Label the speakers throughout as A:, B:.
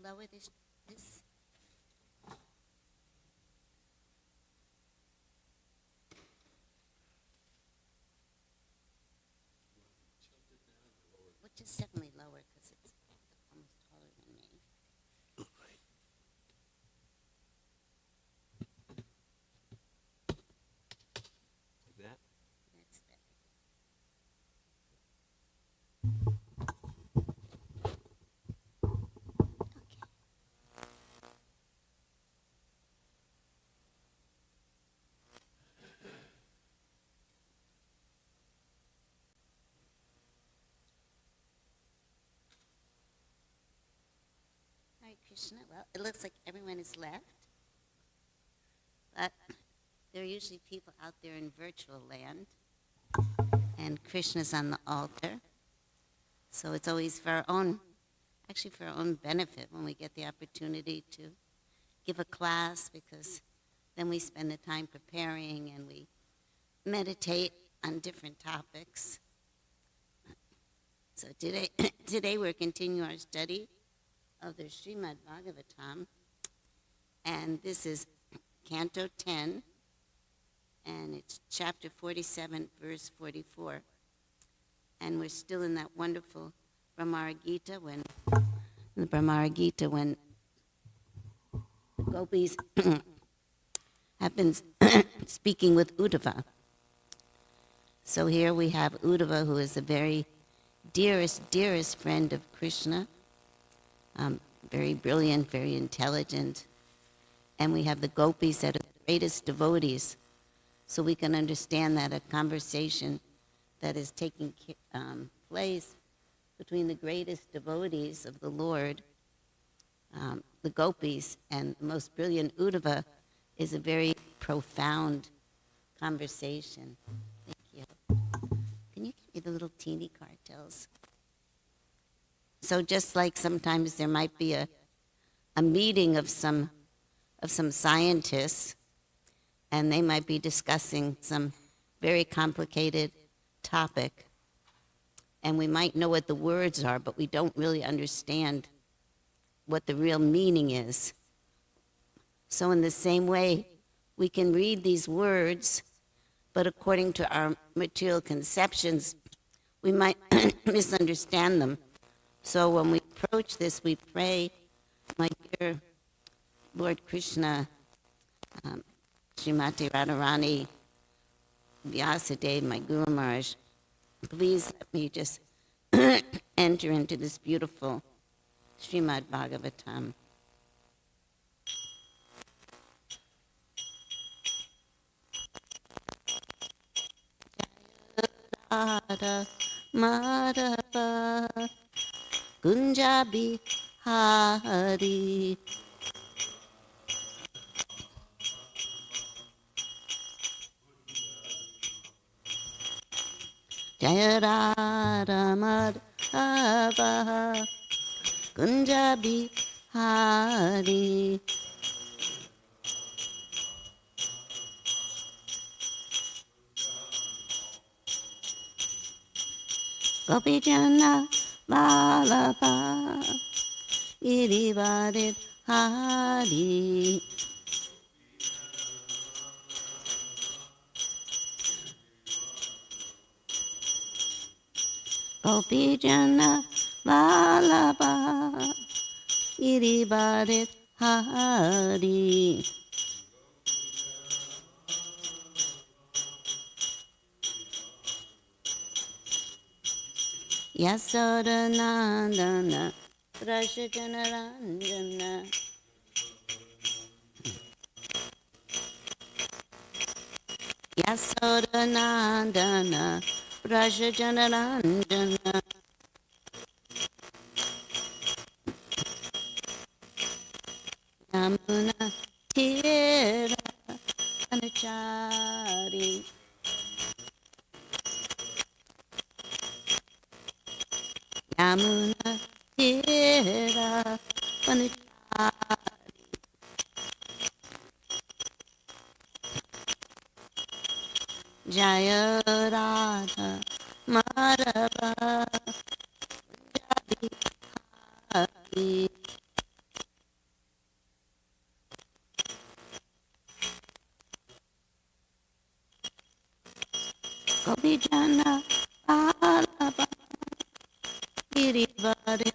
A: lower this? Which is definitely lower because it's almost taller than me.
B: Like that?
A: That's better. Hare Krishna. Well, it looks like everyone is left. But there are usually people out there in virtual land. And Krishna's on the altar. So it's always for our own benefit when we get the opportunity to give a class, because then we spend the time preparing and we meditate on different topics. So today we're continuing our study of the Srimad Bhagavatam, and this is Canto 10, and it's chapter 47, verse 44. And we're still in that wonderful Brahmara Gita when the gopis have been speaking with Uddhava. So here we have Uddhava, who is the very dearest friend of Krishna, very brilliant, very intelligent. And we have the gopis that are the greatest devotees. So we can understand that a conversation that is taking place between the greatest devotees of the Lord, the gopis, and the most brilliant Uddhava is a very profound conversation. Thank you. Can you give me the little teeny cartels? So just like sometimes there might be a meeting of some scientists, and they might be discussing some very complicated topic, and we might know what the words are, but we don't really understand what the real meaning is. So in the same way, we can read these words, but according to our material conceptions, we might misunderstand them. So when we approach this, we pray, my dear Lord Krishna, Srimati Radharani, Vyasadeva, my Guru Maharaj, please let me just enter into this beautiful Srimad Bhagavatam. Radha Madhava Kunjabi Hari Jaya Radha Madhava Kunjabi Hari Gopijana Vallabha Girivardhan Hari Gopijana Vallabha Girivardhan Hari Yasodanandana Rashajanaranjana Yasodanandana Rashajanaranjana Yamuna Tira Anachari Yamuna Tira Anachari Jaya Radha Madhava Kunjabi Hari Gopijana Balaba Girivare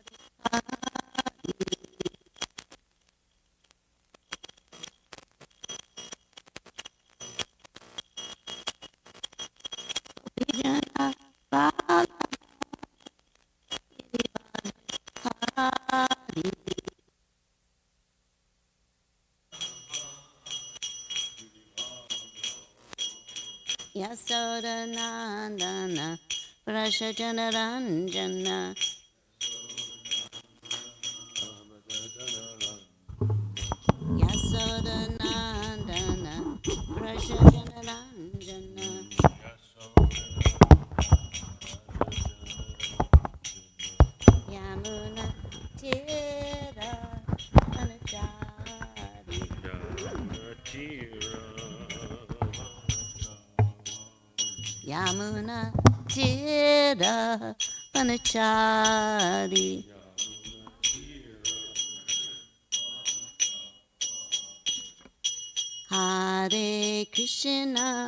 A: Gopijana Balaba Girivare Yasoda Nandana Prashajana Ranjana Yasoda Nandana Prashajana Ranjana Yamuna Tira Anachari Yamuna Tira Panachari Hare Krishna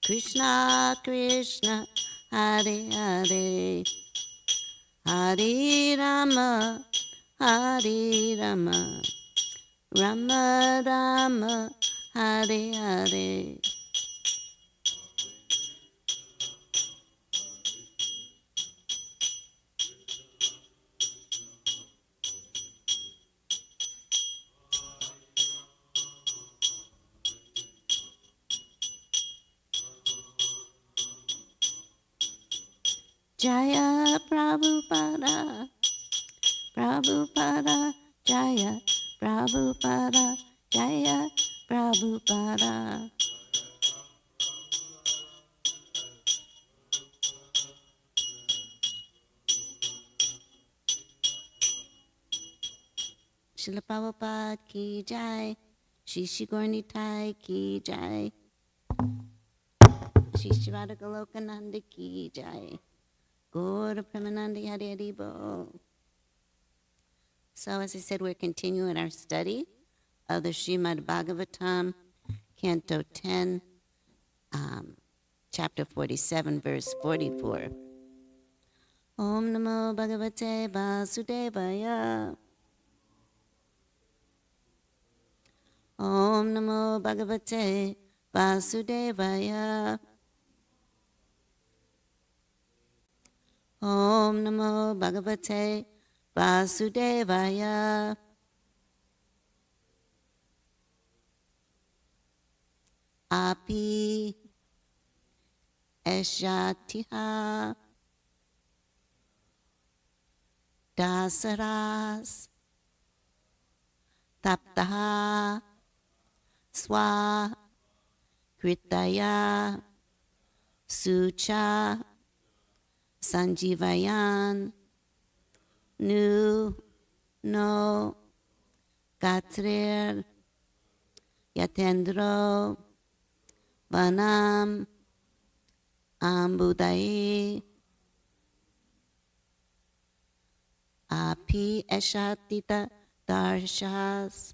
A: Krishna Krishna Hare Hare Hare Rama Rama Rama Hare Hare Jaya Prabhupada Prabhupada Jaya Prabhupada Jaya Prabhupada Srila Prabhupada ki jai Shri Shri Gaura ki jai Shri Shri Radha Golokananda ki jai Gaura Premananda Hare Hare Bol. So as I said, we're continuing our study of the Srimad Bhagavatam, Canto 10, Chapter 47, verse 44. Om Namo Bhagavate Vasudevaya. Om Namo Bhagavate Vasudevaya. Om Namo Bhagavate Vasudevaya. Api Eshatiha Dasaras Taptaha Swa Kritaya Sucha Sanjivayan Nu No Gatrir Yatendro Vanam Ambudai Api Eshatita Darshas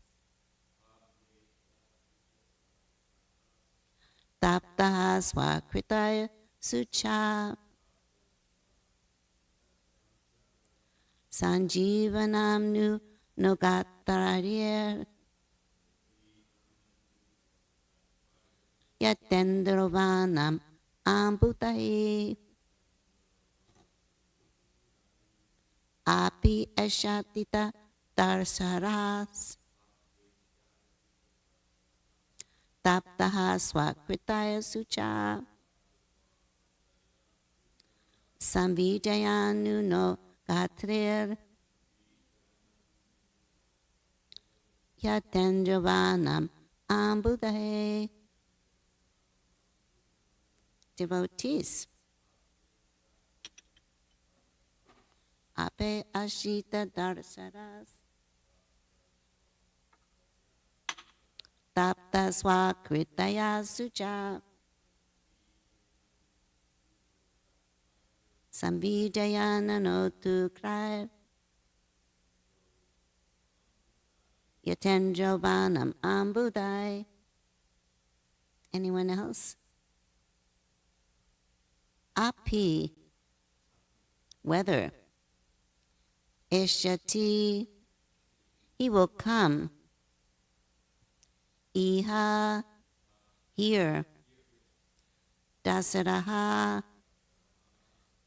A: Taptaha Swakritaya Sucha Sanjivanam Nu Nogatararier Yatendrovanam Ambutai Api Eshatita Darsaras Taptaha Swakritaya Sucha Samvijayanu no Gatrir Yatendrovanam Ambudahe. Devotees, Ape Ashita Darsaras Tapta Swakritaya Sucha Samvijayana no tu Krai Yatendrovanam Ambudai Anyone else? Api, weather. Eshati, he will come. Iha, here. Dasaraha,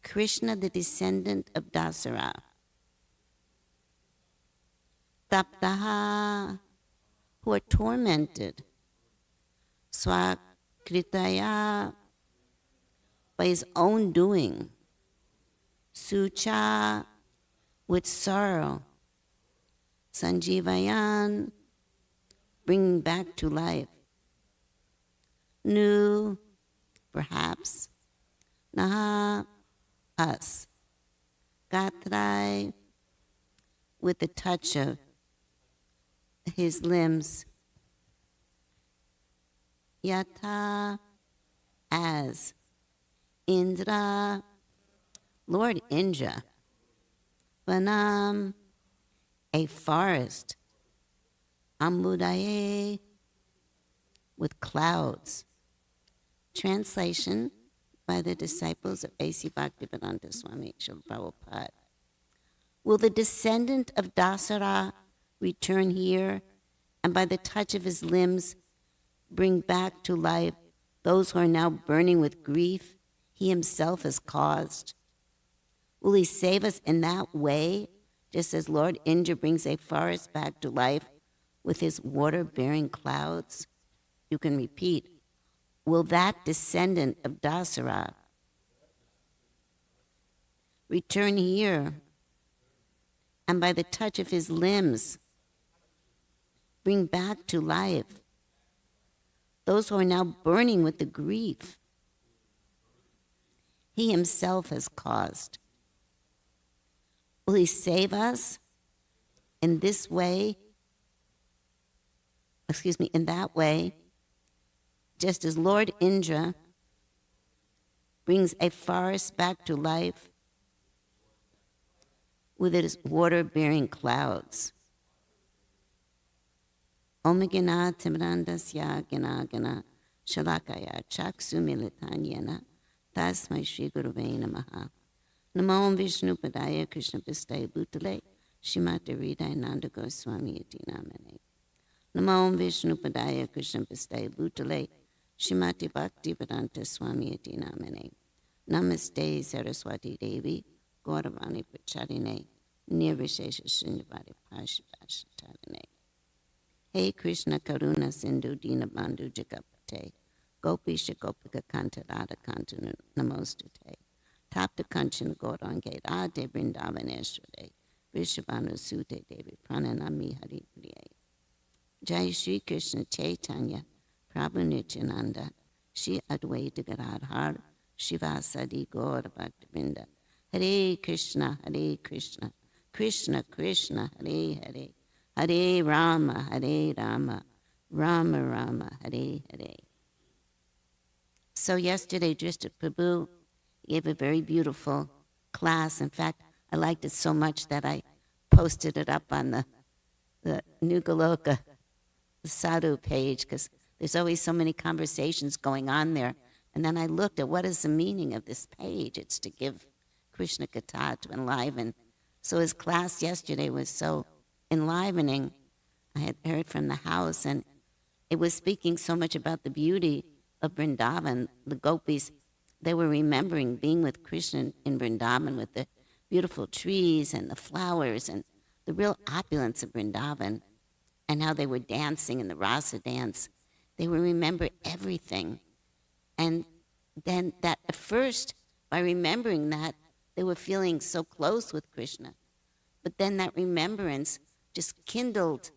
A: Krishna, the descendant of Dasara. Taptaha, who are tormented. Swakritaya, by his own doing. Sucha, with sorrow. Sanjivayan, bringing back to life. Nu, perhaps. Naha, us. Gatrai, with the touch of his limbs. Yata, as. Indra, Lord Indra. Vanam, a forest. Ambudaye, with clouds. Translation by the disciples of A.C. Bhaktivedanta Swami Srila Prabhupada. Will the descendant of Dasara return here and by the touch of his limbs bring back to life those who are now burning with grief he himself has caused? Will he save us in that way, just as Lord Indra brings a forest back to life with his water-bearing clouds? You can repeat. Will that descendant of Dasara return here and by the touch of his limbs bring back to life those who are now burning with the grief he himself has caused? Will he save us in this way? In that way, just as Lord Indra brings a forest back to life with its water-bearing clouds. Om Gana Timrandasya Gana Gana Shalakaya Chaksu Militanyana Tasmai Shri Gurave Namaha. Namo Om Vishnu Padaya Krishna Pistaya Bhutale Shimata Hridaya Nanda Goswami Iti Namane. Namo Om Vishnu Padaya Krishna Pistaya Bhutale Shimati Bhakti Vedanta Swami Iti Namane. Namaste Saraswati Devi Gauravani Pracharine Nirvishesha Shunyavadi Pashipashatarine. Hey Krishna Karuna Sindhu Dina Bandhu Jagapate Gopisha Gopika Kanta Radha Kanta Namostute Tapta Kanchan Gaurangate Ade Vrindavaneshware Vishabhanu Sute Devi Prananami Hari Priya. Jai Shri Krishna Chaitanya Prabhu Nityananda Shri Advaita Gadadhar Shivasadi Gaur Bhaktivinoda. Hare Krishna, Krishna Krishna, Hare Hare, Hare Rama, Rama Rama, Hare Hare. So yesterday, Drishta Prabhu gave a very beautiful class. In fact, I liked it so much that I posted it up on the New Goloka, the Sadhu page, because there's always so many conversations going on there. And then I looked at what is the meaning of this page. It's to give Krishna Katha, to enliven. So his class yesterday was so enlivening. I had heard from the house, and it was speaking so much about the beauty of Vrindavan. The gopis, they were remembering being with Krishna in Vrindavan with the beautiful trees and the flowers and the real opulence of Vrindavan, and how they were dancing in the rasa dance. They would remember everything. And then that at first, by remembering that, they were feeling so close with Krishna. But then that remembrance just kindled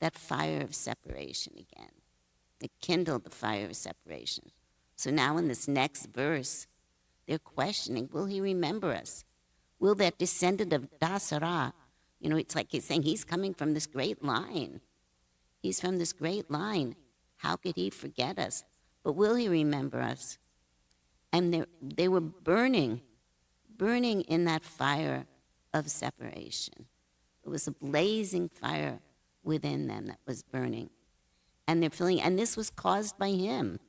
A: that fire of separation again. It kindled the fire of separation. So now in this next verse, they're questioning, will he remember us? Will that descendant of Dasara, it's like he's saying he's coming from this great line. He's from this great line. How could he forget us? But will he remember us? And they were burning in that fire of separation. It was a blazing fire within them that was burning. And they're feeling, and this was caused by him.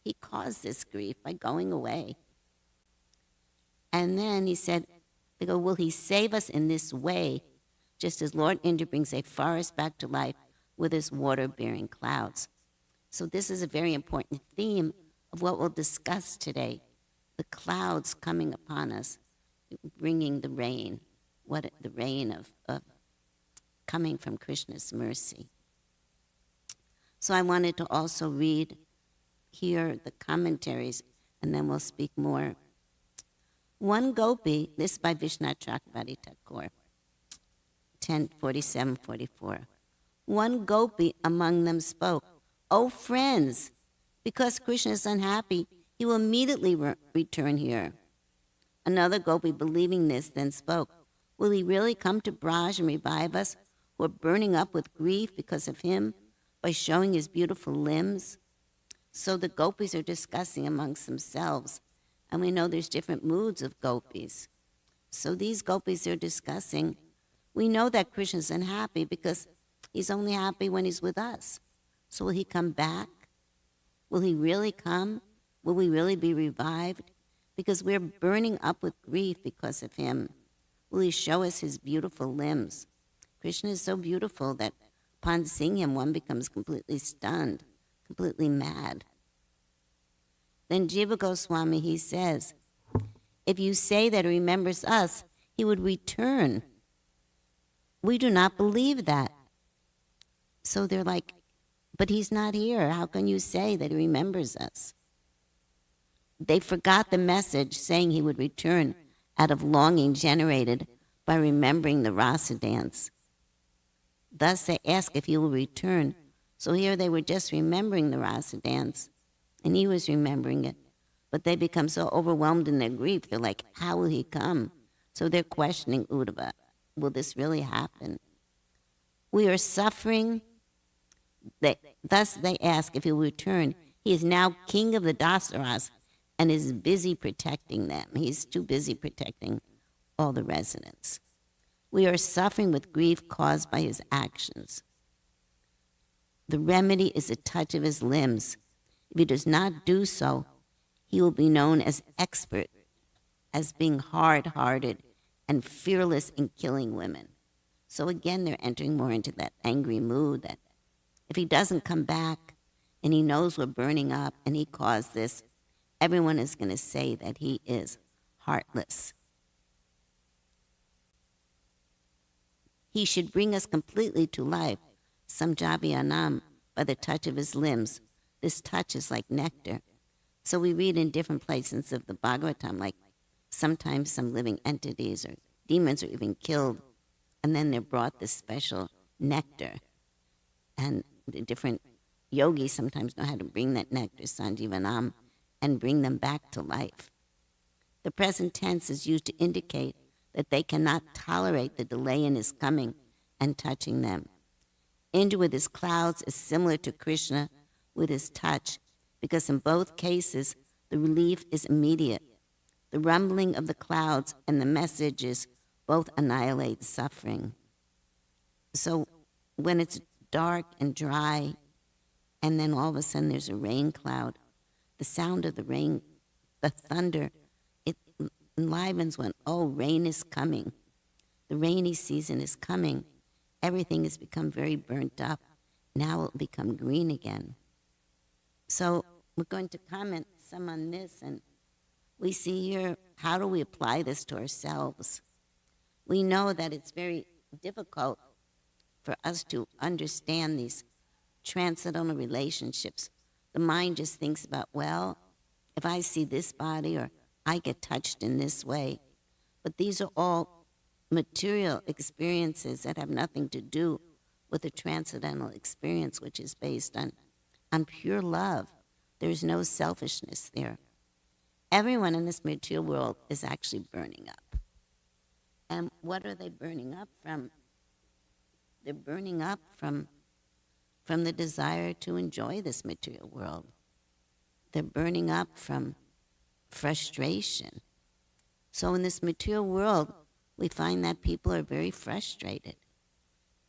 A: He caused this grief by going away. And then he said, they go, will he save us in this way, just as Lord Indra brings a forest back to life with his water-bearing clouds? So this is a very important theme of what we'll discuss today, the clouds coming upon us, bringing the rain, the rain of coming from Krishna's mercy. So I wanted to also read here the commentaries, and then we'll speak more. One gopi, this by Vishwanath Chakravarti Thakur, 1047-44. One gopi among them spoke, "O friends, because Krishna is unhappy, he will immediately return here." Another gopi, believing this, then spoke, "Will he really come to Braj and revive us who are burning up with grief because of him by showing his beautiful limbs?" So the gopis are discussing amongst themselves, and we know there's different moods of gopis. So these gopis are discussing, we know that Krishna's unhappy because he's only happy when he's with us. So will he come back? Will he really come? Will we really be revived? Because we're burning up with grief because of him. Will he show us his beautiful limbs? Krishna is so beautiful that upon seeing him, one becomes completely stunned, completely mad. Then Jiva Goswami, he says, if you say that he remembers us, he would return. We do not believe that. So they're like, but he's not here. How can you say that he remembers us? They forgot the message saying he would return out of longing generated by remembering the rasa dance. Thus they ask if he will return. So here they were just remembering the rasa dance, and he was remembering it. But they become so overwhelmed in their grief, they're like, how will he come? So they're questioning Uddhava. Will this really happen? We are suffering. Thus they ask if he will return. He is now king of the Dasaras and is busy protecting them. He's too busy protecting all the residents. We are suffering with grief caused by his actions. The remedy is a touch of his limbs. If he does not do so, he will be known as expert, as being hard-hearted and fearless in killing women. So again, they're entering more into that angry mood that if he doesn't come back and he knows we're burning up and he caused this, everyone is going to say that he is heartless. He should bring us completely to life, samjaviyanam, by the touch of his limbs. This touch is like nectar. So we read in different places of the Bhagavatam, like sometimes some living entities or demons are even killed, and then they're brought this special nectar. And the different yogis sometimes know how to bring that nectar, sanjivanam, and bring them back to life. The present tense is used to indicate that they cannot tolerate the delay in his coming and touching them. Indra with his clouds is similar to Krishna with his touch, because in both cases, the relief is immediate. The rumbling of the clouds and the messages both annihilate suffering. So when it's dark and dry, and then all of a sudden there's a rain cloud, the sound of the rain, the thunder, it enlivens when, oh, rain is coming. The rainy season is coming. Everything has become very burnt up. Now it will become green again. So we're going to comment some on this, and we see here, how do we apply this to ourselves? We know that it's very difficult for us to understand these transcendental relationships. The mind just thinks about, well, if I see this body or I get touched in this way. But these are all material experiences that have nothing to do with the transcendental experience, which is based on pure love. There's no selfishness there. Everyone in this material world is actually burning up. And what are they burning up from? They're burning up from the desire to enjoy this material world. They're burning up from frustration. So in this material world, we find that people are very frustrated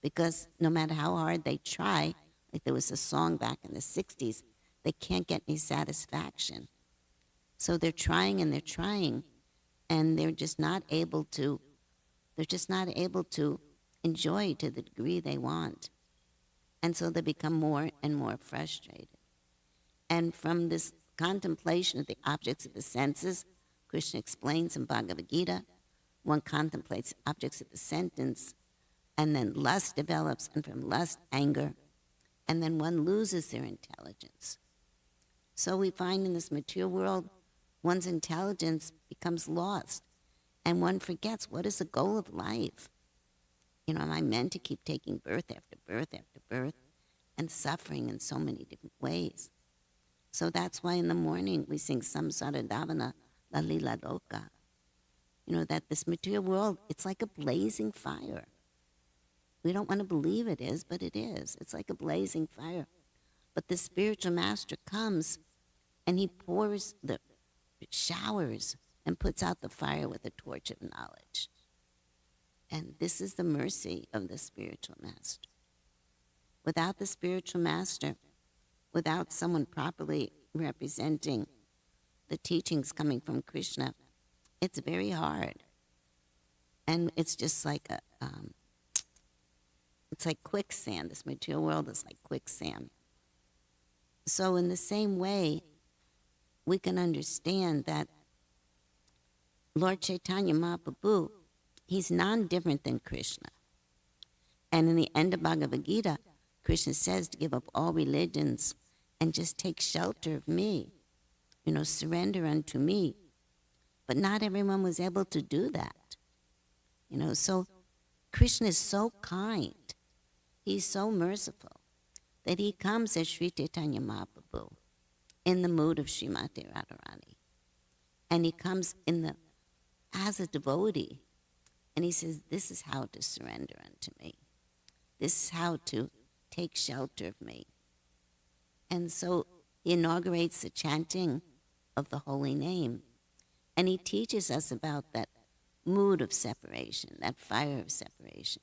A: because no matter how hard they try, like there was a song back in the 60s they can't get any satisfaction. So they're trying and they're trying, and they're just not able to enjoy to the degree they want. And so they become more and more frustrated. And from this contemplation of the objects of the senses, Krishna explains in Bhagavad Gita, one contemplates objects of the senses, and then lust develops, and from lust, anger, and then one loses their intelligence. So we find in this material world, one's intelligence becomes lost, and one forgets what is the goal of life. Am I meant to keep taking birth after birth after birth and suffering in so many different ways? So that's why in the morning we sing Samsara Davana Lalila Loka. That this material world, it's like a blazing fire. We don't want to believe it is, but it is. It's like a blazing fire. But the spiritual master comes and he pours the showers and puts out the fire with a torch of knowledge. And this is the mercy of the spiritual master. Without the spiritual master, without someone properly representing the teachings coming from Krishna, it's very hard. And it's just like it's like quicksand. This material world is like quicksand. So in the same way, we can understand that Lord Chaitanya Mahaprabhu, he's non-different than Krishna. And in the end of Bhagavad Gita, Krishna says to give up all religions and just take shelter of me, surrender unto me. But not everyone was able to do that. So Krishna is so kind. He's so merciful that he comes as Sri Chaitanya Mahaprabhu in the mood of Srimati Radharani. And he comes as a devotee, and he says, this is how to surrender unto me. This is how to take shelter of me. And so he inaugurates the chanting of the holy name, and he teaches us about that mood of separation, that fire of separation.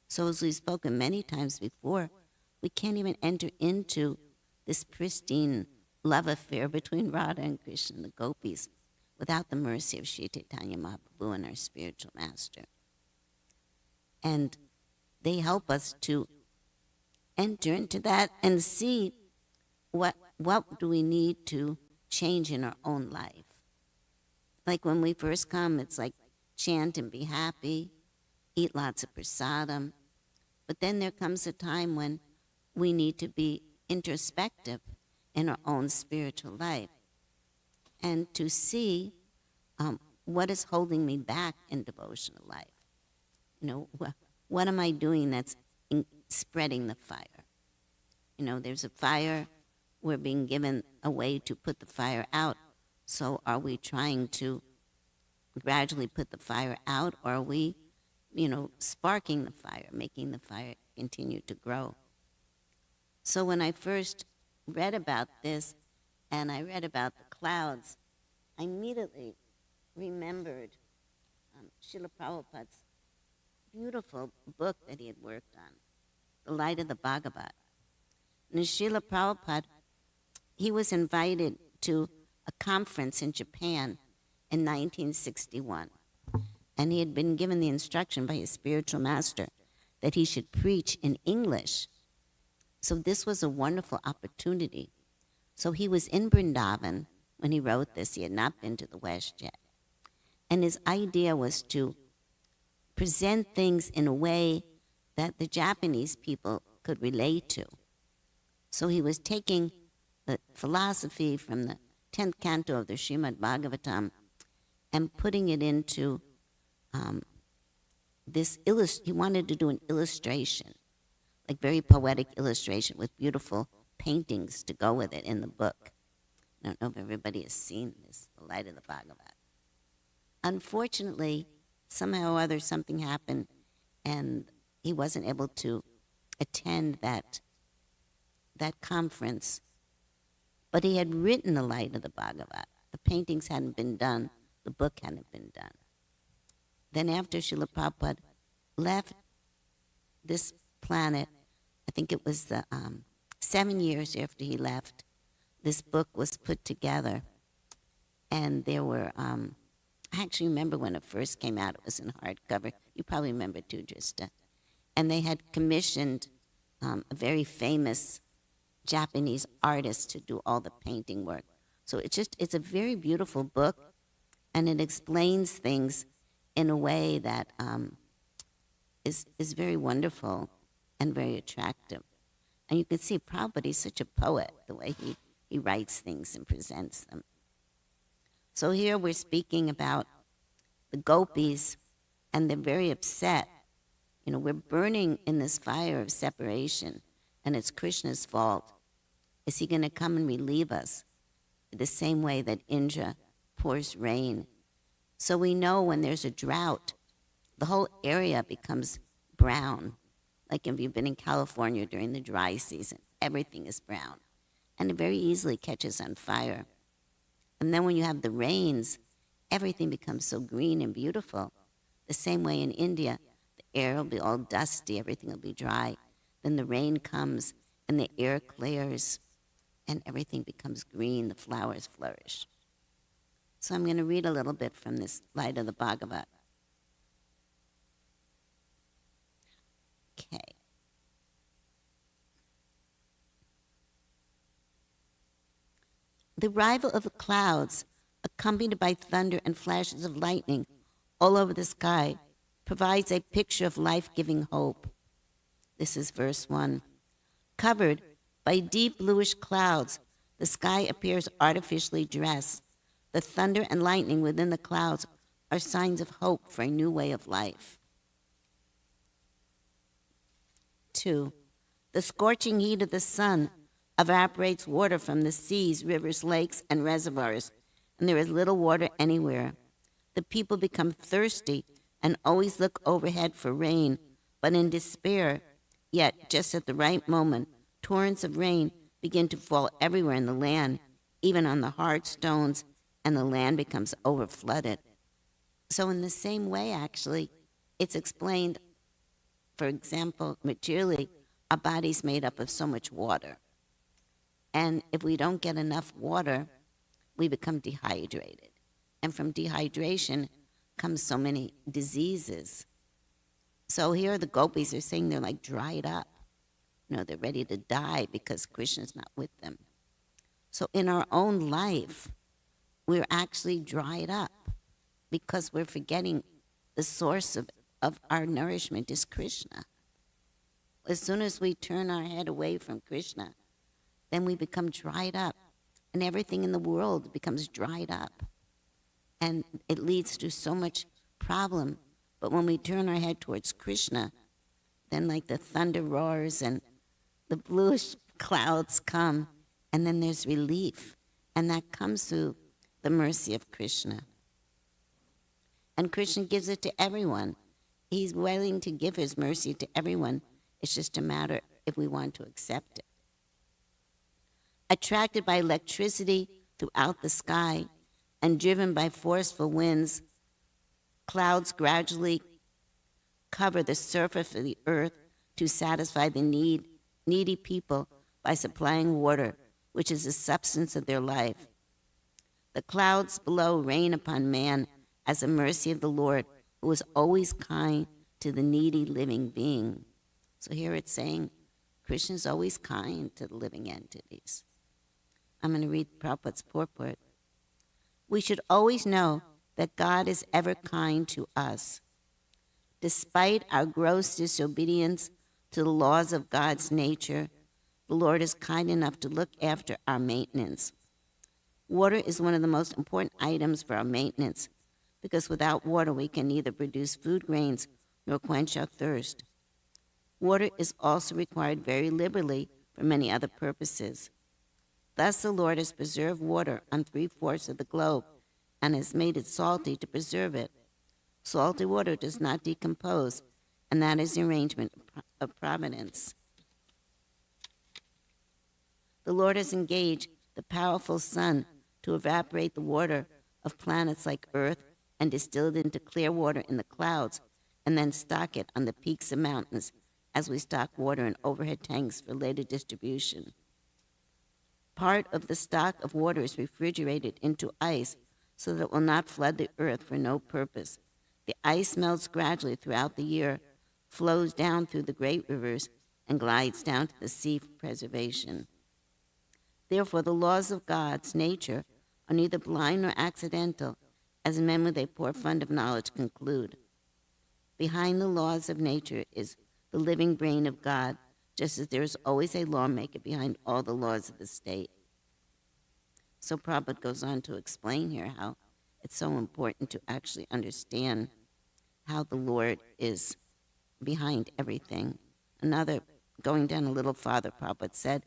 A: So as we've spoken many times before, we can't even enter into this pristine love affair between Radha and Krishna and the gopis without the mercy of Sri Chaitanya Mahaprabhu and our spiritual master. And they help us to enter into that and see what do we need to change in our own life. Like when we first come, it's like chant and be happy, eat lots of prasadam. But then there comes a time when we need to be introspective in our own spiritual life and to see what is holding me back in devotional life. What am I doing that's spreading the fire? There's a fire, we're being given a way to put the fire out. So are we trying to gradually put the fire out, or are we, sparking the fire, making the fire continue to grow? So when I first read about this, and I read about the clouds, I immediately remembered Srila Prabhupada's beautiful book that he had worked on, The Light of the Bhagavat. And Srila Prabhupada, he was invited to a conference in Japan in 1961. And he had been given the instruction by his spiritual master that he should preach in English. So this was a wonderful opportunity. So he was in Vrindavan when he wrote this. He had not been to the West yet. And his idea was to present things in a way that the Japanese people could relate to. So he was taking the philosophy from the 10th canto of the Srimad Bhagavatam and putting it into he wanted to do an illustration, like very poetic illustration with beautiful paintings to go with it in the book. I don't know if everybody has seen this, The Light of the Bhagavat. Unfortunately, somehow or other something happened and he wasn't able to attend that conference. But he had written The Light of the Bhagavat. The paintings hadn't been done. The book hadn't been done. Then after Srila Prabhupada left this planet, I think it was 7 years after he left, this book was put together. And there were, I actually remember when it first came out, it was in hardcover. You probably remember too, Drista. And they had commissioned a very famous Japanese artist to do all the painting work. So it's a very beautiful book, and it explains things in a way that is very wonderful and very attractive. And you can see Prabhupada, he's such a poet, the way he writes things and presents them. So here we're speaking about the gopis, and they're very upset. You know, we're burning in this fire of separation, and it's Krishna's fault. Is he going to come and relieve us the same way that Indra pours rain? So we know when there's a drought, the whole area becomes brown. Like if you've been in California during the dry season, everything is brown. And it very easily catches on fire. And then when you have the rains, everything becomes so green and beautiful. The same way in India, the air will be all dusty, everything will be dry. Then the rain comes and the air clears and everything becomes green, the flowers flourish. So I'm going to read a little bit from this Light of the Bhagavat. Okay. The arrival of the clouds, accompanied by thunder and flashes of lightning all over the sky, provides a picture of life-giving hope. This is verse 1. Covered by deep bluish clouds, the sky appears artificially dressed. The thunder and lightning within the clouds are signs of hope for a new way of life. 2. The scorching heat of the sun evaporates water from the seas, rivers, lakes, and reservoirs, and there is little water anywhere. The people become thirsty and always look overhead for rain, but in despair, yet just at the right moment, torrents of rain begin to fall everywhere in the land, even on the hard stones, and the land becomes overflooded. So in the same way, actually, it's explained, for example, materially, our body's made up of so much water. And if we don't get enough water, we become dehydrated. And from dehydration comes so many diseases. So here the gopis are saying they're like dried up. You know, they're ready to die because Krishna's not with them. So in our own life, we're actually dried up because we're forgetting the source of our nourishment is Krishna. As soon as we turn our head away from Krishna, then we become dried up, and everything in the world becomes dried up. And it leads to so much problem. But when we turn our head towards Krishna, then like the thunder roars and the bluish clouds come, and then there's relief. And that comes through the mercy of Krishna. And Krishna gives it to everyone. He's willing to give his mercy to everyone. It's just a matter if we want to accept it. Attracted by electricity throughout the sky and driven by forceful winds, clouds gradually cover the surface of the earth to satisfy the needy people by supplying water, which is the substance of their life. The clouds below rain upon man as a mercy of the Lord, who is always kind to the needy living being. So here it's saying Krishna is always kind to the living entities. I'm going to read Prabhupada's purport. We should always know that God is ever kind to us. Despite our gross disobedience to the laws of God's nature, the Lord is kind enough to look after our maintenance. Water is one of the most important items for our maintenance, because without water we can neither produce food grains nor quench our thirst. Water is also required very liberally for many other purposes. Thus the Lord has preserved water on 3/4 of the globe and has made it salty to preserve it. Salty water does not decompose, and that is the arrangement of providence. The Lord has engaged the powerful sun to evaporate the water of planets like Earth and distill it into clear water in the clouds, and then stock it on the peaks of mountains as we stock water in overhead tanks for later distribution. Part of the stock of water is refrigerated into ice so that it will not flood the earth for no purpose. The ice melts gradually throughout the year, flows down through the great rivers, and glides down to the sea for preservation. Therefore, the laws of God's nature are neither blind nor accidental, as men with a poor fund of knowledge conclude. Behind the laws of nature is the living brain of God, just as there is always a lawmaker behind all the laws of the state. So Prabhupada goes on to explain here how it's so important to actually understand how the Lord is behind everything. Another, going down a little farther, Prabhupada said,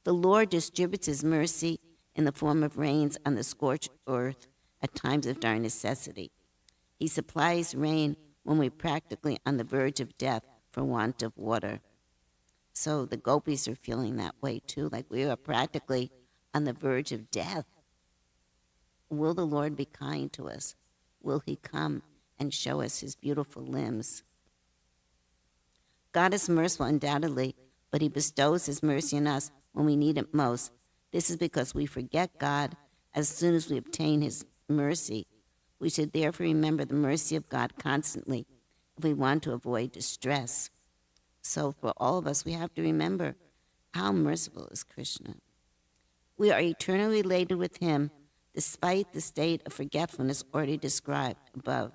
A: the Lord distributes his mercy in the form of rains on the scorched earth at times of dire necessity. He supplies rain when we're practically on the verge of death for want of water. So the gopis are feeling that way too, like we are practically on the verge of death. Will the Lord be kind to us? Will he come and show us his beautiful limbs? God is merciful, undoubtedly, but he bestows his mercy on us when we need it most. This is because we forget God as soon as we obtain his mercy. We should therefore remember the mercy of God constantly if we want to avoid distress. So for all of us, we have to remember how merciful is Krishna. We are eternally related with him despite the state of forgetfulness already described above.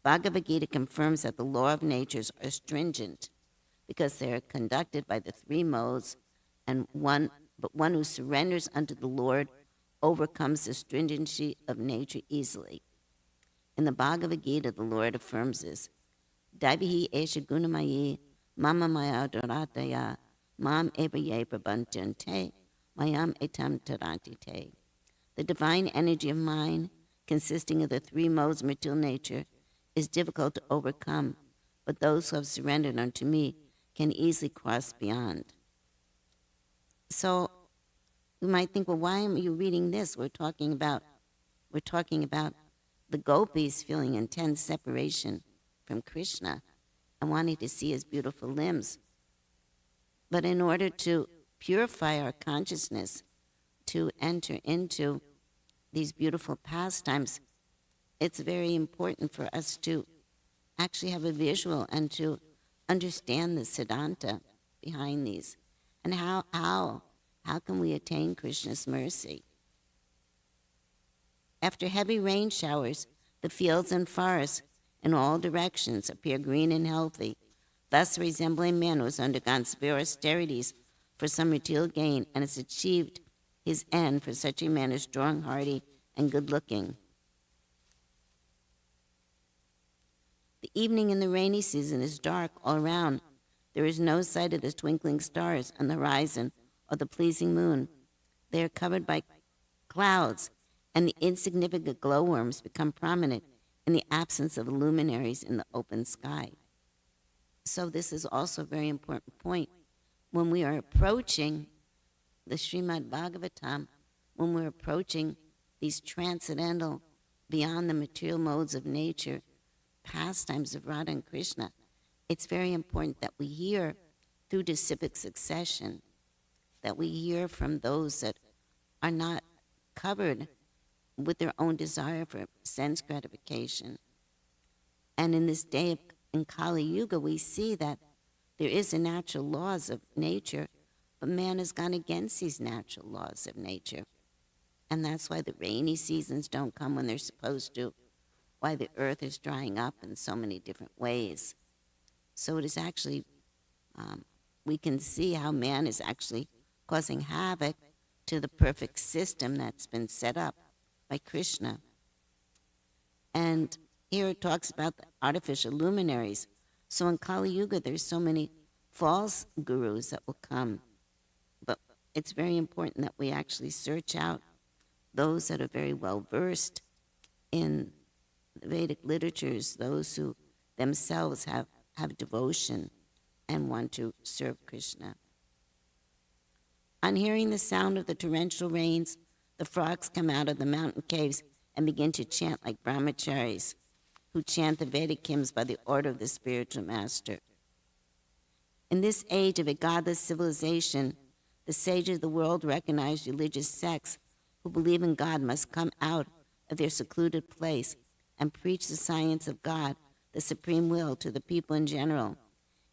A: Bhagavad Gita confirms that the law of natures are stringent because they are conducted by the three modes, but one who surrenders unto the Lord overcomes the stringency of nature easily. In the Bhagavad Gita, the Lord affirms this, Daivihi esha gunamayi mama maya dorataya mam eva ye prabhantyante mayam etam tarantite. The divine energy of mind, consisting of the three modes of material nature, is difficult to overcome, but those who have surrendered unto me can easily cross beyond. So you might think, well, why am you reading this? We're talking about the gopis feeling intense separation from Krishna and wanting to see his beautiful limbs. But in order to purify our consciousness, to enter into these beautiful pastimes, it's very important for us to actually have a visual and to understand the Siddhanta behind these. And how can we attain Krishna's mercy? After heavy rain showers, the fields and forests in all directions appear green and healthy, thus resembling man who has undergone severe austerities for some material gain and has achieved his end, for such a man is strong, hardy, and good-looking. The evening in the rainy season is dark all around. There is no sight of the twinkling stars on the horizon or the pleasing moon. They are covered by clouds, and the insignificant glowworms become prominent in the absence of luminaries in the open sky. So this is also a very important point. When we are approaching the Srimad Bhagavatam, when we're approaching these transcendental, beyond the material modes of nature, pastimes of Radha and Krishna, it's very important that we hear through disciplic succession, that we hear from those that are not covered with their own desire for sense gratification. And in this day in Kali Yuga, we see that there is the natural laws of nature, but man has gone against these natural laws of nature. And that's why the rainy seasons don't come when they're supposed to, why the earth is drying up in so many different ways. So it is actually, we can see how man is actually causing havoc to the perfect system that's been set up by Krishna. And here it talks about the artificial luminaries. So in Kali Yuga, there's so many false gurus that will come. But it's very important that we actually search out those that are very well versed in the Vedic literatures, those who themselves have devotion and want to serve Krishna. On hearing the sound of the torrential rains, the frogs come out of the mountain caves and begin to chant like brahmacharis, who chant the Vedic hymns by the order of the spiritual master. In this age of a godless civilization, The sages of the world recognize religious sects who believe in God must come out of their secluded place and preach the science of God, the supreme will, to the people in general.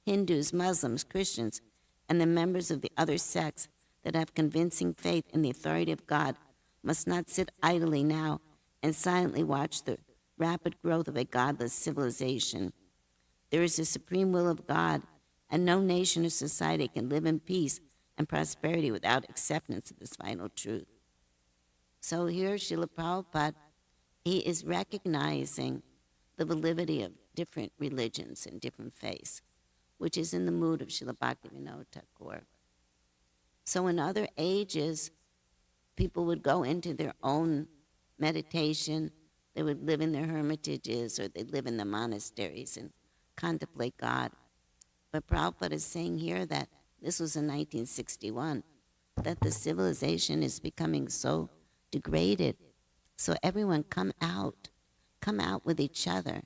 A: Hindus, Muslims, Christians, and the members of the other sects that have convincing faith in the authority of God must not sit idly now and silently watch the rapid growth of a godless civilization. There is a supreme will of God, and no nation or society can live in peace and prosperity without acceptance of this vital truth. So here, Srila Prabhupada, he is recognizing the validity of different religions and different faiths, which is in the mood of Srila Bhaktivinoda Thakur. So in other ages, people would go into their own meditation. They would live in their hermitages or they'd live in the monasteries and contemplate God. But Prabhupada is saying here that this was in 1961, that the civilization is becoming so degraded. So everyone come out with each other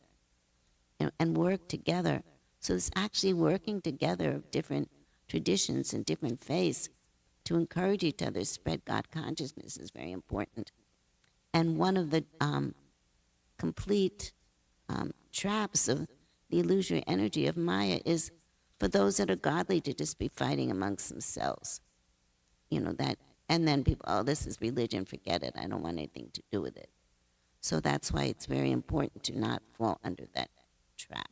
A: and work together. So it's actually working together of different traditions and different faiths to encourage each other to spread God consciousness is very important. And one of the complete traps of the illusory energy of Maya is for those that are godly to just be fighting amongst themselves. That, and then people, oh, this is religion, forget it, I don't want anything to do with it. So that's why it's very important to not fall under that trap.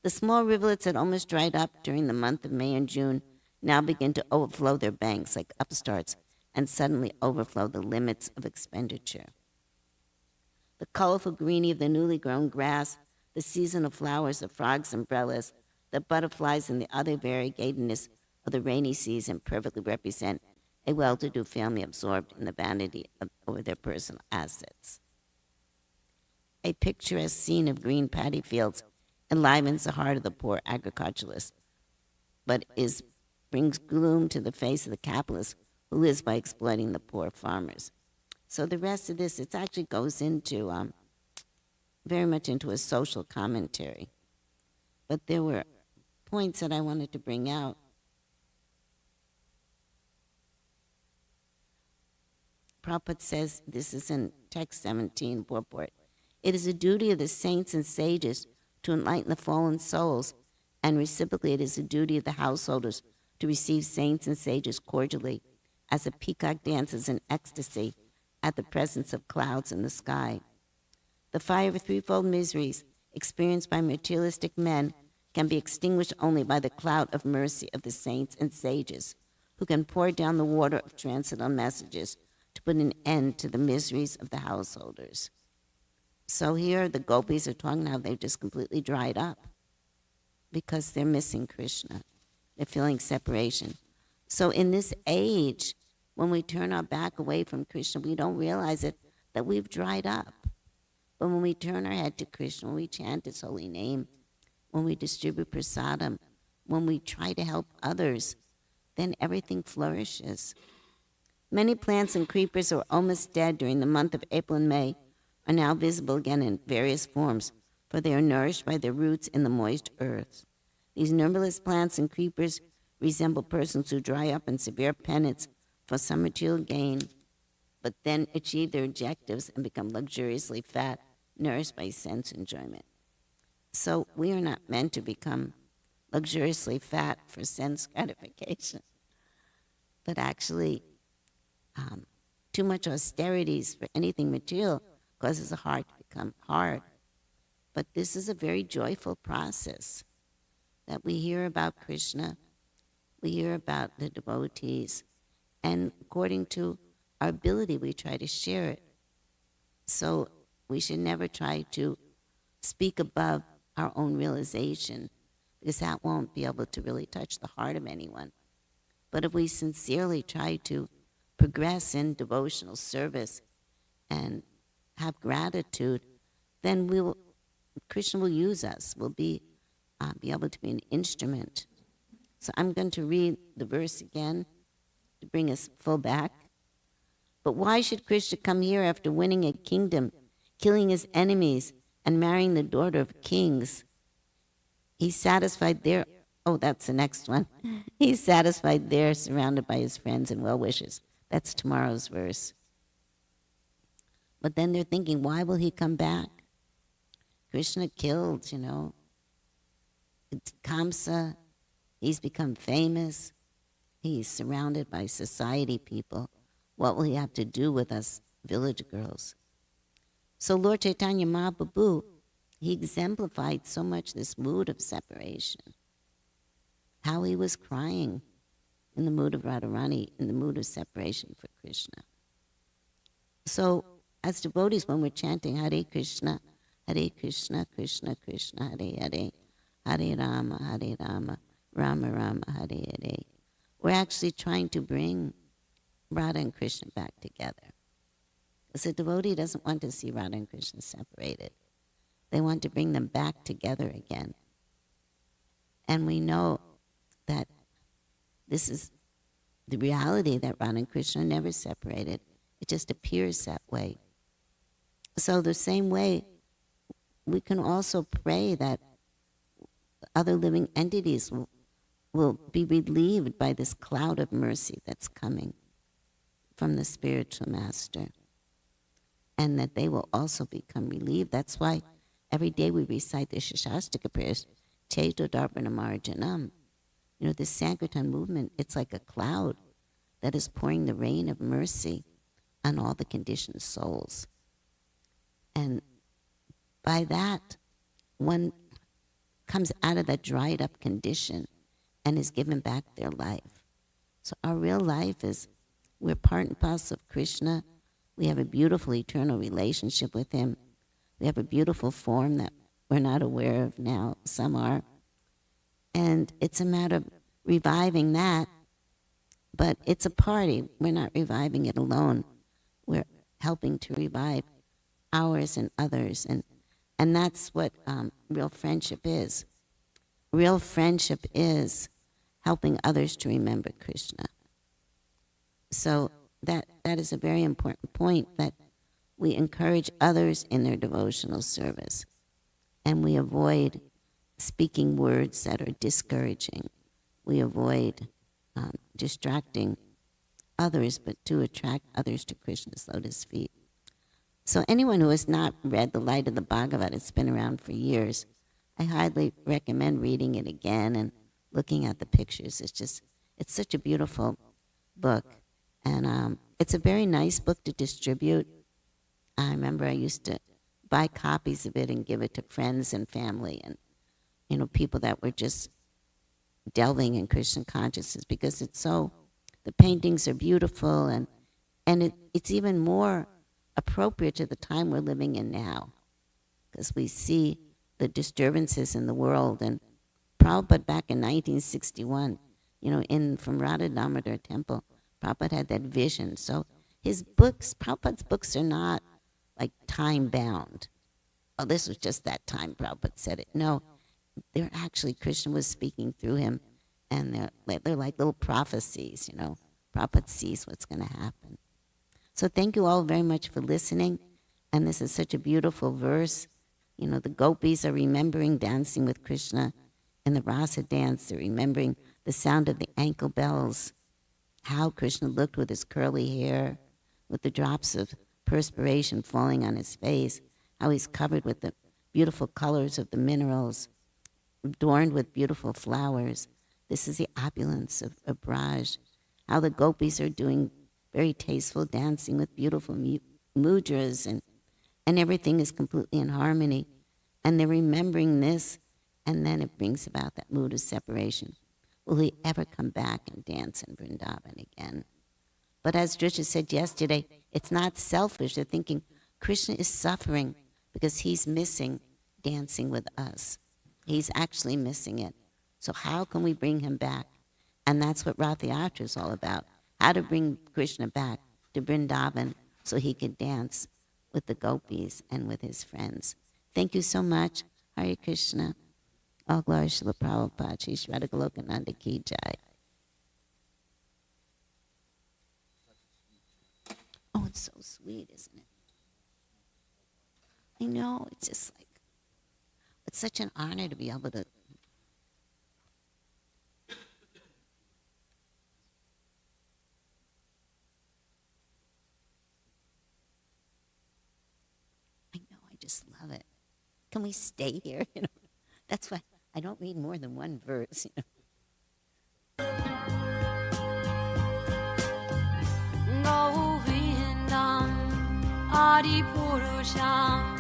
A: The small rivulets that almost dried up during the month of May and June now begin to overflow their banks like upstarts and suddenly overflow the limits of expenditure. The colorful greenery of the newly grown grass, the seasonal flowers, the frogs' umbrellas, the butterflies, and the other variegatedness of the rainy season perfectly represent a well-to-do family absorbed in the vanity over their personal assets. A picturesque scene of green paddy fields enlivens the heart of the poor agriculturalist, but brings gloom to the face of the capitalist who lives by exploiting the poor farmers. So the rest of this, it actually goes into very much into a social commentary. But there were points that I wanted to bring out. Prabhupada says, this is in text 17, purport, it is the duty of the saints and sages to enlighten the fallen souls, and reciprocally it is the duty of the householders to receive saints and sages cordially, as a peacock dances in ecstasy at the presence of clouds in the sky. The fire of threefold miseries experienced by materialistic men can be extinguished only by the cloud of mercy of the saints and sages, who can pour down the water of transcendental messages to put an end to the miseries of the householders. So here the gopis are talking how they've just completely dried up because they're missing Krishna. They're feeling separation. So in this age, when we turn our back away from Krishna, we don't realize it, that we've dried up. But when we turn our head to Krishna, when we chant his holy name, when we distribute prasadam, when we try to help others, then everything flourishes. Many plants and creepers that were almost dead during the month of April and May are now visible again in various forms, for they are nourished by their roots in the moist earth. These numberless plants and creepers resemble persons who dry up in severe penance for some material gain, but then achieve their objectives and become luxuriously fat, nourished by sense enjoyment. So we are not meant to become luxuriously fat for sense gratification, but actually too much austerities for anything material causes the heart to become hard. But this is a very joyful process that we hear about Krishna, we hear about the devotees, and according to our ability, we try to share it. So we should never try to speak above our own realization, because that won't be able to really touch the heart of anyone. But if we sincerely try to progress in devotional service and have gratitude, then Krishna will use us. We'll be able to be an instrument. So I'm going to read the verse again to bring us full back. But why should Krishna come here after winning a kingdom, killing his enemies, and marrying the daughter of kings? He satisfied their Oh, that's the next one. He's satisfied there, surrounded by his friends and well wishers. That's tomorrow's verse. But then they're thinking, why will he come back? Krishna killed, Kamsa. He's become famous. He's surrounded by society people. What will he have to do with us village girls? So Lord Chaitanya Mahaprabhu, he exemplified so much this mood of separation. How he was crying in the mood of Radharani, in the mood of separation for Krishna. So as devotees, when we're chanting Hare Krishna, Krishna Krishna, Hare Hare, Hare Rama, Rama Rama, Hare Hare, we're actually trying to bring Radha and Krishna back together. Because a devotee doesn't want to see Radha and Krishna separated. They want to bring them back together again. And we know that this is the reality, that Radha and Krishna are never separated. It just appears that way. So the same way, we can also pray that other living entities will be relieved by this cloud of mercy that's coming from the spiritual master, and that they will also become relieved. That's why every day we recite the Shashastika prayers, Cheto Darpana Marjanam. The Sankirtan movement, it's like a cloud that is pouring the rain of mercy on all the conditioned souls. And by that, one comes out of that dried up condition and is given back their life. So our real life is, we're part and parcel of Krishna. We have a beautiful eternal relationship with him. We have a beautiful form that we're not aware of now. Some are. And it's a matter of reviving that. But it's a party. We're not reviving it alone. We're helping to revive ours and others. And that's what real friendship is. Real friendship is helping others to remember Krishna. So that is a very important point, that we encourage others in their devotional service. And we avoid speaking words that are discouraging. We avoid distracting others, but to attract others to Krishna's lotus feet. So anyone who has not read The Light of the Bhagavad, it's been around for years, I highly recommend reading it again and looking at the pictures. It's such a beautiful book. And it's a very nice book to distribute. I remember I used to buy copies of it and give it to friends and family and, people that were just delving in Krishna consciousness, because the paintings are beautiful, and it's even more appropriate to the time we're living in now, because we see the disturbances in the world. And Prabhupada back in 1961, from Radha Damodar Temple, Prabhupada had that vision. So Prabhupada's books are not like time-bound. Oh, this was just that time Prabhupada said it. No, they're actually, Krishna was speaking through him, and they're like little prophecies, Prabhupada sees what's going to happen. So thank you all very much for listening. And this is such a beautiful verse. The gopis are remembering dancing with Krishna in the rasa dance. They're remembering the sound of the ankle bells, how Krishna looked with his curly hair, with the drops of perspiration falling on his face, how he's covered with the beautiful colors of the minerals, adorned with beautiful flowers. This is the opulence of Braj. How the gopis are doing very tasteful dancing with beautiful mudras, and everything is completely in harmony. And they're remembering this, and then it brings about that mood of separation. Will he ever come back and dance in Vrindavan again? But as Drisha said yesterday, it's not selfish. They're thinking Krishna is suffering because he's missing dancing with us. He's actually missing it. So how can we bring him back? And that's what Rath Yatra is all about. How to bring Krishna back to Vrindavan so he could dance with the gopis and with his friends. Thank you so much. Hare Krishna. All glory Srila Prabhupada. Shri Shraddha Goloka Nanda Ki Jai. Oh, it's so sweet, isn't it? I know. It's just like, it's such an honor to be able to just love it. Can we stay here? That's why I don't read more than one verse.
C: Govindam Adipurusham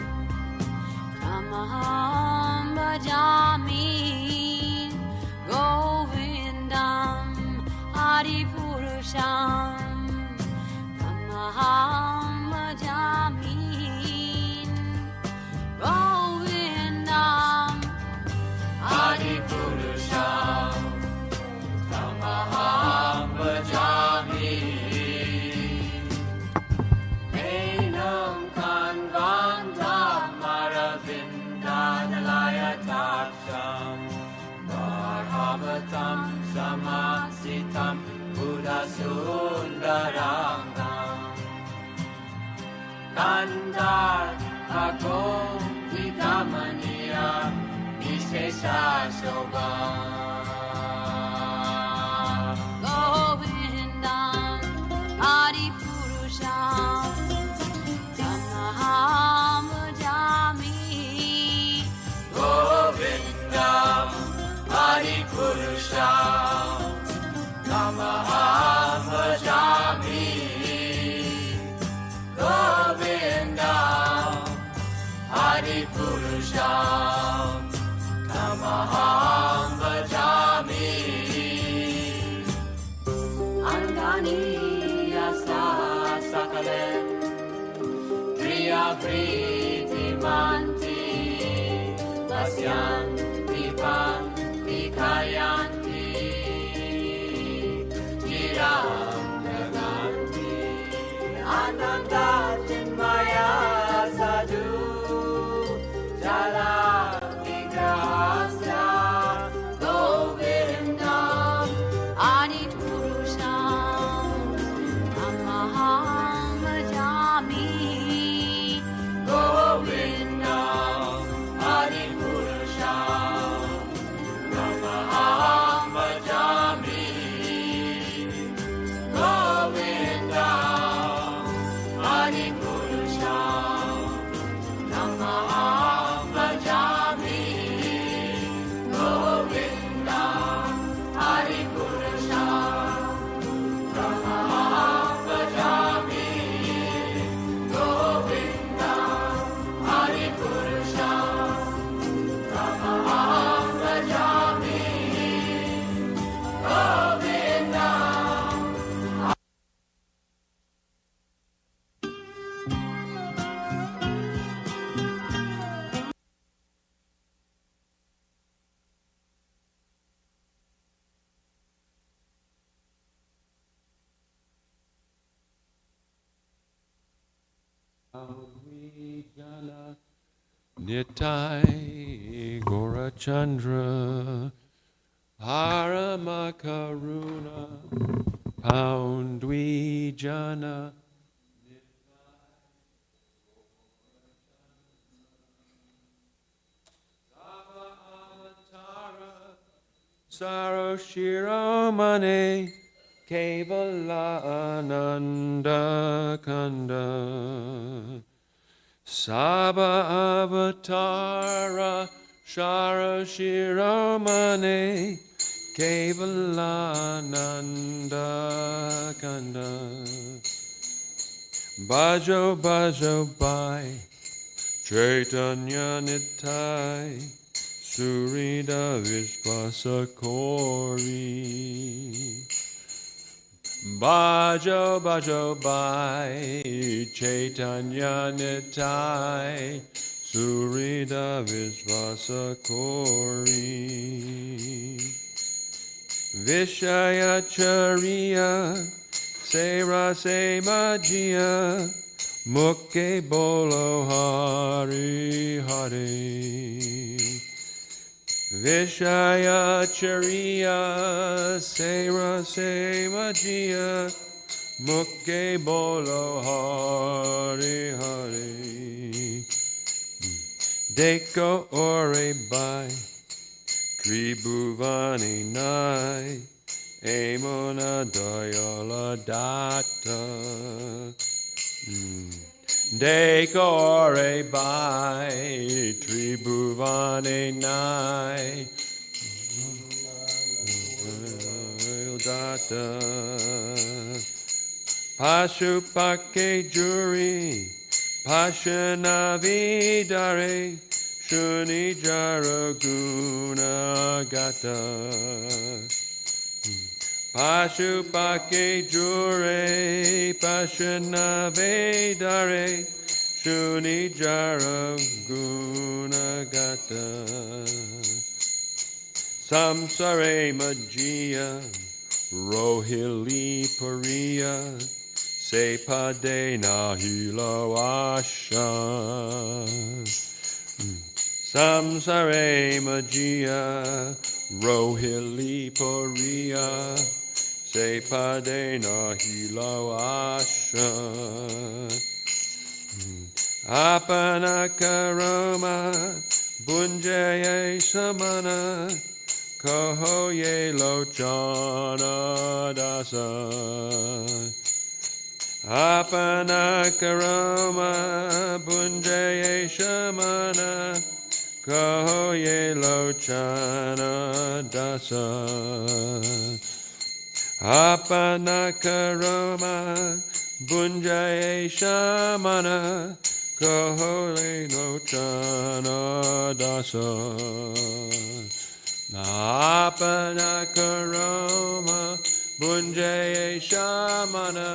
C: Tamaham Bhajami Govindam Adipurusham Tamaham Bhajami Govindam Adipurusham Tamaham Bhajami Samasitam Buddha Sundarangam Kandar Agom Vidamaniya Vishesha Shobha Govindam Adipurusham Tamaham Bhajami Govindam Adipurusham Tamaham Bhajami Govindam Adipurusham Tamaham Bhajami Angani Yasa Sakalen Kriya Vriti Manti Vasyan Dipan Kayanti Jiram Naganti Ananda Chinmaya Sadhu Jala Vigrahasya Govindam Adipurusham Tamaham Bhajami Govindam Adipurusham Tamaham Bhajami Govindam Adipurusham Tamaham Bhajami Govindam Adipurusham Tamaham Bhajami Govindam Adipurusham Tamaham Bhajami
B: Nitai Gorachandra Paramakaruna Poundwijana Saroshiromane Kevala Ananda Kanda Saba Avatara Saroshiromane Kevala Ananda Kanda Bajo Bajo Bai Chaitanya Nitai Surida Vishvasa Kori Bajo Bajo Bai Chaitanya Nitai Surida Vishvasa Kori Vishaya Chariya Sera Semajia Mukke Bolo Hari Hari Vishaya Chariya Sera Semajia Mukke Bolo Hari Hari Deko Ore Bai Tribhuvani Nai Amona Dayala Datta Dekore bai tribhuvane nai data Pashupake juri Pashanavidare Shuni Jaraguna Gata Pashupake jure Pashanavidare Shuni Jaraguna Gata Samsare Majia Rohili Pariya Sepade Nahilo Asha Samsare Majia Rohili Pariya Sepade Nahilo Asha Apanakaroma Bunjaye Samana Kohoye Lochana Dasa Apanakaroma Bunjaye Shamana Kohoye Lochana Dasa Apanakaroma Bunjaye Shamana Kohoye Lochana Dasa Apanakaroma Bunjaye Shamana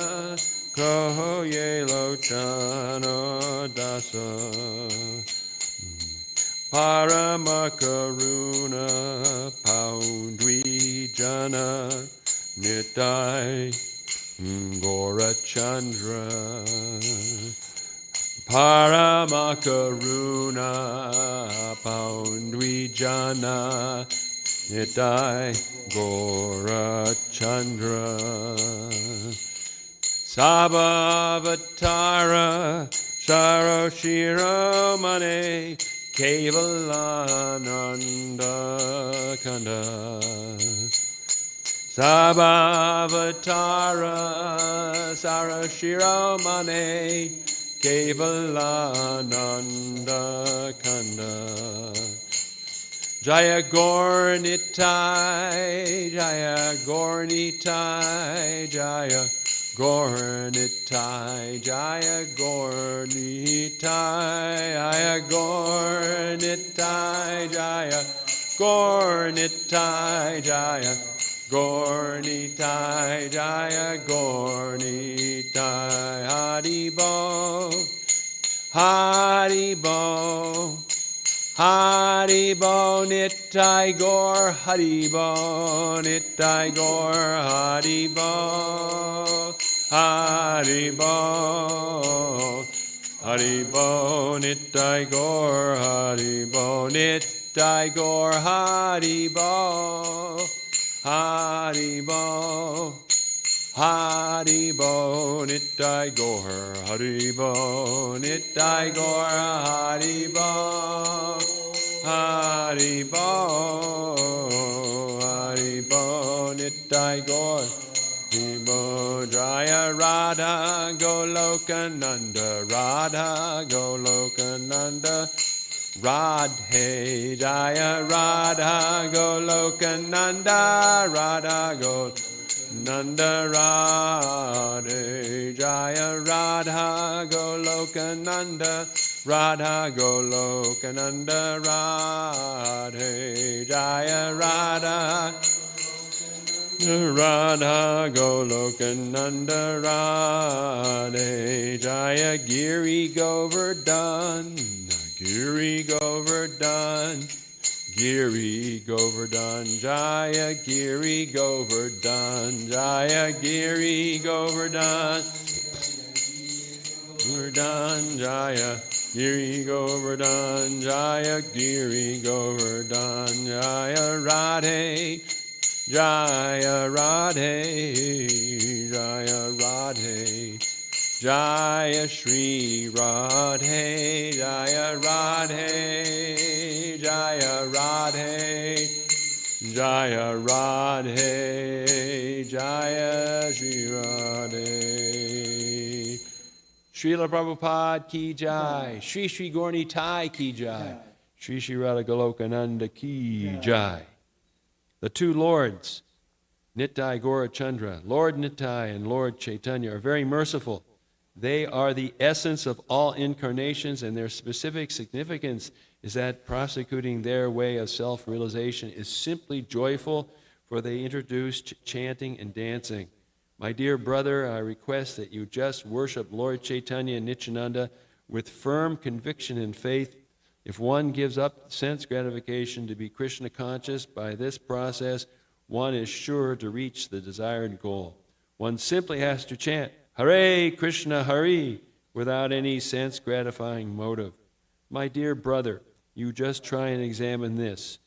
B: Kohoye Lochana Dasa Paramakaruna Paundvi Jana Nitai Gorachandra Paramakaruna Paundvi Jana Nitai Gorachandra Sabhavatara Saroshiromane Kevalananda Kanda Sabhavatara Saroshiromane Kevalananda Kanda Jaya Gornitai, Jaya Gornitai, Jaya Gornitai, Jaya Gornitai, Jaya Gornitai, Jaya Gornitai, Jaya Gornitai, Jaya Gornitai, Haribo, Haribo. Haribo Nitai Gaur, Haribo Nitai Gaur, Haribo, Haribo, Haribo Nitai Gaur, Haribo Nitai Gaur, Haribo, Haribo, Haribo Nitai Gaur, Haribo Nitai Gaur, Haribo, Haribo, Haribo Nitai Gaur, Haribo Jaya Radha Golokananda, Radha Golokananda, Radhe Jaya Radha Golokananda, Radha Golokananda. Nanda Radhe Jaya Radha Golokananda, Radha Golokananda, Radhe Jaya Radha Radha Golokananda, Radhe Jaya Giri Govardhan, Giri Govardhan, Giri Govardhan, Jaya Giri Govardhan, Jaya Giri Govardhan, Govardhan, Jaya Giri Govardhan, Jaya Giri Govardhan, Jaya Radhe, Jaya Radhe, Jaya Radhe, Jaya Shri Radhe, Jaya Radhe, Jaya Radhe, Jaya Radhe, Jaya Shri Radhe, Srila Prabhupada ki jai. Shri Shri Gaura Nitai ki jai. Shri Shri Radha Golokananda ki jai. The two lords, Nitai Gaurachandra, Lord Nitai and Lord Chaitanya, are very merciful. They are the essence of all incarnations, and their specific significance is that prosecuting their way of self-realization is simply joyful, for they introduced chanting and dancing. My dear brother, I request that you just worship Lord Chaitanya and Nityananda with firm conviction and faith. If one gives up sense gratification to be Krishna conscious, by this process, one is sure to reach the desired goal. One simply has to chant Hare Krishna Hari without any sense gratifying motive. My dear brother, you just try and examine this.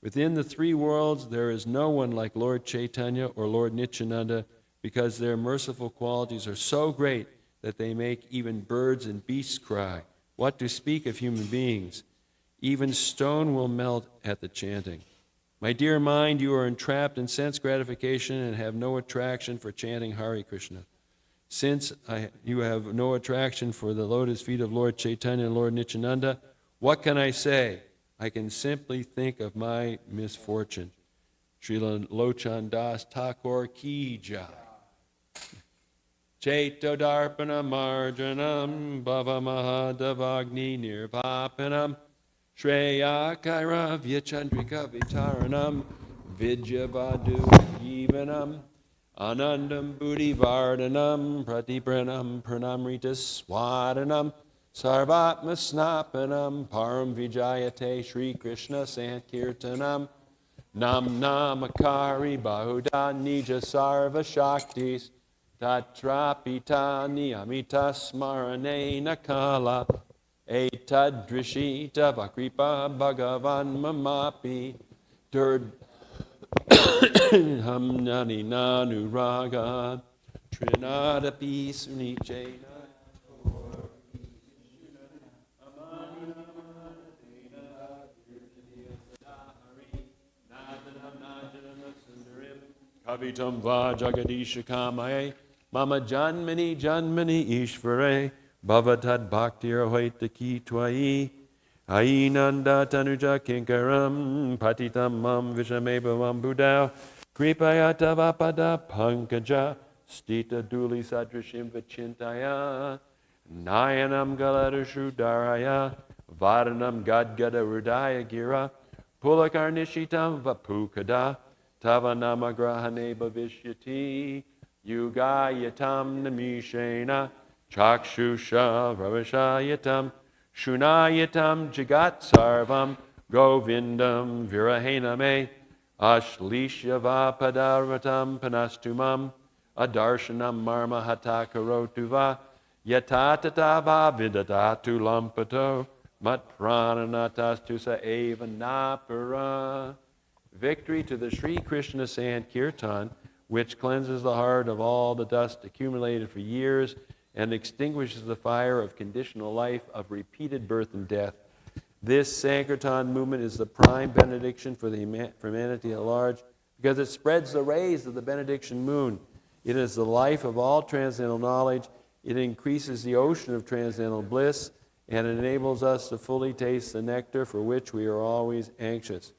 B: Within the three worlds, there is no one like Lord Chaitanya or Lord Nityananda, because their merciful qualities are so great that they make even birds and beasts cry. What to speak of human beings? Even stone will melt at the chanting. My dear mind, you are entrapped in sense gratification and have no attraction for chanting Hare Krishna. Since you have no attraction for the lotus feet of Lord Chaitanya and Lord Nityananda, what can I say? I can simply think of my misfortune. Srila Lochan Das Thakur ki jai. Chaito Darpana Marjanam Bhava Mahadavagni Nirvapanam Shreya Kairavya Chandrika Vitaranam Vidyavadu Jivanam Anandam Buddhi Vardhanam Pratipranam Pranamrita Swadanam Sarvatma Snapanam Param Vijayate Shri Krishna Sankirtanam Nam Namakari Bahuda Nija Sarva Shaktis Tatrapita Niyamita Smarane Nakala Etadrishita Vakripa Bhagavan Mamapi Hamnani Nanu Raga Trinadapi Sunichena. Kavitam va jagadisha kamaye mama janmani janmani ishvare bhavatad bhaktir hoitaki twai ainanda tanuja kinkaram patitam mam vishamebavam buddha kripayata vapada pankaja stita duli sadrashim vachintaya nayanam galadashu daraya varanam gadgada rudaya gira pulakarnishitam vapukada Tavanama grahane bhavishyati yugayatam namishena chakshusha ravashayatam shunayatam jagat sarvam govindam virahename ashlishyava padarvatam panastumam adarshanam marma hatakarotuva yatatatava vidadatu lampato matprananatastusa eva napara. Victory to the Sri Krishna Sankirtan, which cleanses the heart of all the dust accumulated for years and extinguishes the fire of conditional life of repeated birth and death. This Sankirtan movement is the prime benediction for humanity at large, because it spreads the rays of the benediction moon. It is the life of all transcendental knowledge. It increases the ocean of transcendental bliss, and it enables us to fully taste the nectar for which we are always anxious.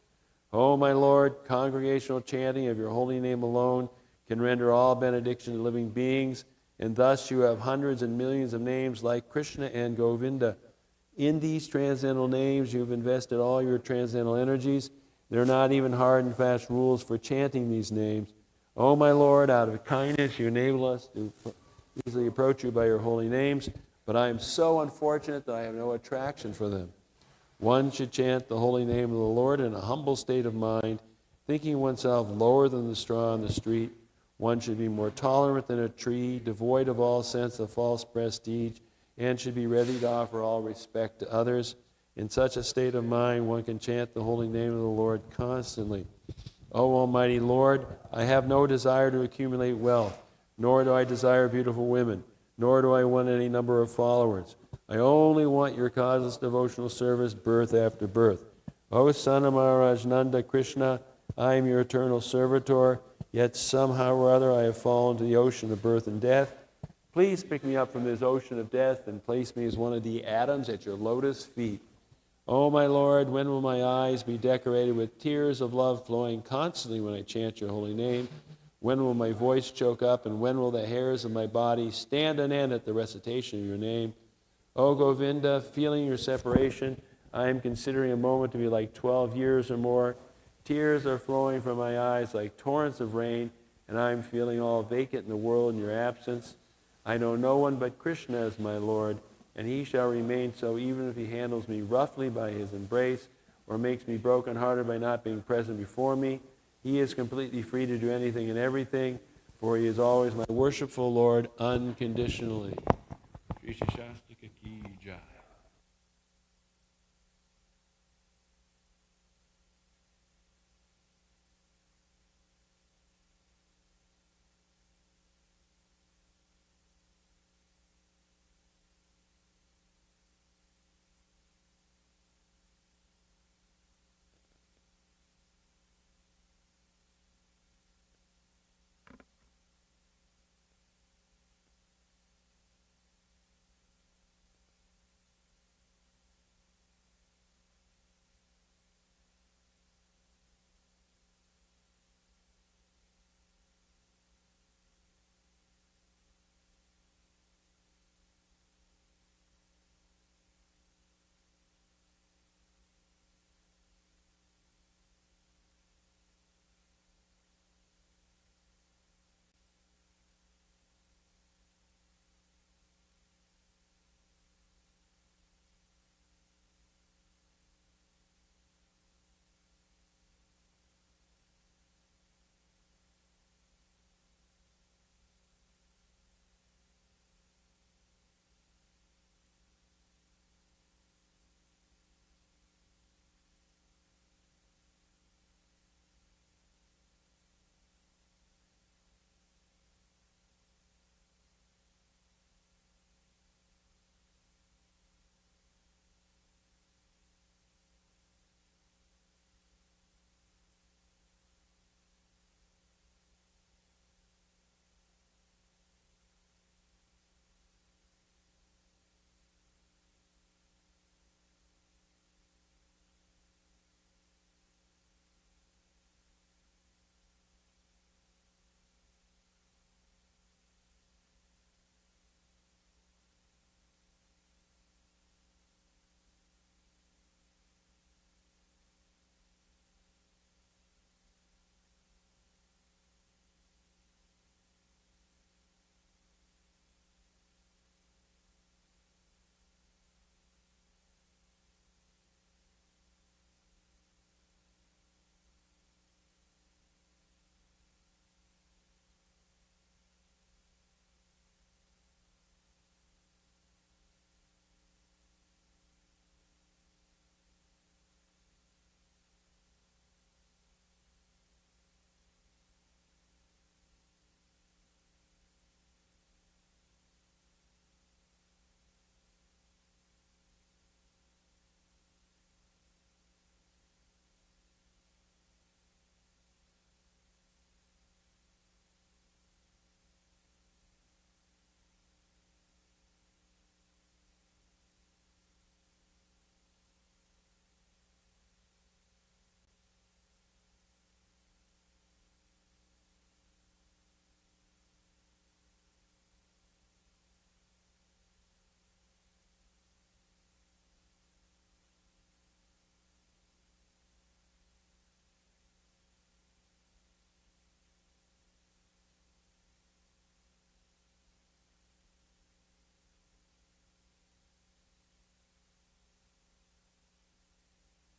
B: Oh, my Lord, congregational chanting of your holy name alone can render all benediction to living beings, and thus you have hundreds and millions of names like Krishna and Govinda. In these transcendental names, you've invested all your transcendental energies. There are not even hard and fast rules for chanting these names. Oh, my Lord, out of kindness, you enable us to easily approach you by your holy names, but I am so unfortunate that I have no attraction for them. One should chant the holy name of the Lord in a humble state of mind, thinking oneself lower than the straw on the street. One should be more tolerant than a tree, devoid of all sense of false prestige, and should be ready to offer all respect to others. In such a state of mind, one can chant the holy name of the Lord constantly. O Almighty Lord, I have no desire to accumulate wealth, nor do I desire beautiful women, nor do I want any number of followers. I only want your causeless devotional service birth after birth. O Son of Maharaj Nanda Krishna, I am your eternal servitor, yet somehow or other I have fallen to the ocean of birth and death. Please pick me up from this ocean of death and place me as one of the atoms at your lotus feet. Oh, my Lord, when will my eyes be decorated with tears of love flowing constantly when I chant your holy name? When will my voice choke up, and when will the hairs of my body stand on end at the recitation of your name? O Govinda, feeling your separation, I am considering a moment to be like 12 years or more. Tears are flowing from my eyes like torrents of rain, and I am feeling all vacant in the world in your absence. I know no one but Krishna as my Lord, and he shall remain so even if he handles me roughly by his embrace or makes me broken-hearted by not being present before me. He is completely free to do anything and everything, for he is always my worshipful Lord unconditionally. Shri Shastika ki jai.